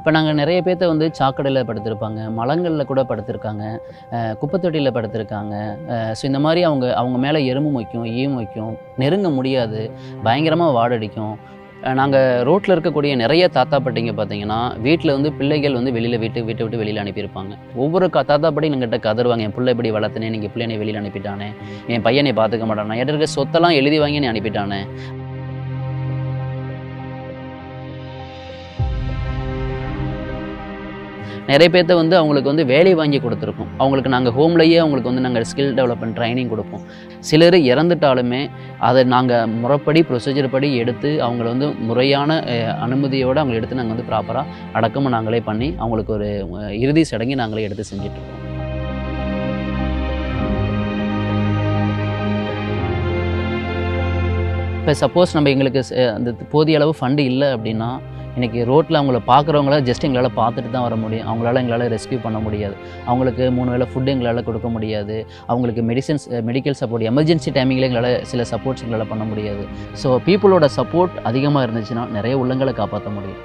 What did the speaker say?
இப்போ நாங்கள் நிறைய பேர்த்த வந்து சாக்கடையில் படுத்திருப்பாங்க, மலங்களில் கூட படுத்திருக்காங்க, குப்பை தொட்டியில் படுத்திருக்காங்க. ஸோ இந்த மாதிரி அவங்க மேலே எறும்பு மொய்க்கும், ஈ மொய்க்கும், நெருங்க முடியாது, பயங்கரமாக வாடடிக்கும். நாங்கள் ரோட்டில் இருக்கக்கூடிய நிறைய தாத்தா பாட்டிங்க பார்த்தீங்கன்னா, வீட்டில் வந்து பிள்ளைகள் வந்து வீட்டை விட்டு வெளியில் அனுப்பியிருப்பாங்க. ஒவ்வொரு தாத்தா பாட்டியும் எங்கிட்ட கதறுவாங்க, என் பிள்ளை இப்படி வளர்த்தனே, நீங்கள் பிள்ளைனை வெளியில் அனுப்பிட்டானே, என் பையனை பார்த்துக்க மாட்டானே, என்கிட்ட இருக்க சொத்தெல்லாம் எழுதி வாங்கி நீ அனுப்பிட்டானே. நிறைய பேர்த்த வந்து அவங்களுக்கு வந்து வேலை வாங்கி கொடுத்துருக்கோம். அவங்களுக்கு நாங்கள் ஹோம்லேயே அவங்களுக்கு வந்து நாங்கள் ஸ்கில் டெவலப்மெண்ட் ட்ரைனிங் கொடுப்போம். சிலர் இறந்துட்டாலுமே அதை நாங்கள் முறைப்படி ப்ரொசீஜர் படி எடுத்து அவங்கள வந்து முறையான அனுமதியோடு அவங்களை எடுத்து நாங்கள் வந்து ப்ராப்பராக அடக்கமும் நாங்களே பண்ணி அவங்களுக்கு ஒரு இறுதி சடங்கை நாங்களே எடுத்து செஞ்சிட்ருக்கோம். இப்போ சப்போஸ் நம்ம எங்களுக்கு அந்த போதிய அளவு ஃபண்டு இல்லை அப்படின்னா, இன்றைக்கி ரோட்டில் அவங்கள பார்க்குறவங்கள ஜஸ்ட் எங்களால் பார்த்துட்டு தான் வர முடியும். எங்களால் ரெஸ்க்யூ பண்ண முடியாது. அவங்களுக்கு 3 வேளை ஃபுட்டு எங்களால் கொடுக்க முடியாது. அவங்களுக்கு மெடிக்கல் சப்போர்ட் எமர்ஜென்சி டைமிங்கில் எங்களால் சில சப்போர்ட்ஸ் எங்களால் பண்ண முடியாது. ஸோ பீப்புளோட சப்போர்ட் அதிகமாக இருந்துச்சுன்னா நிறைய உள்ளங்களை காப்பாற்ற முடியும்.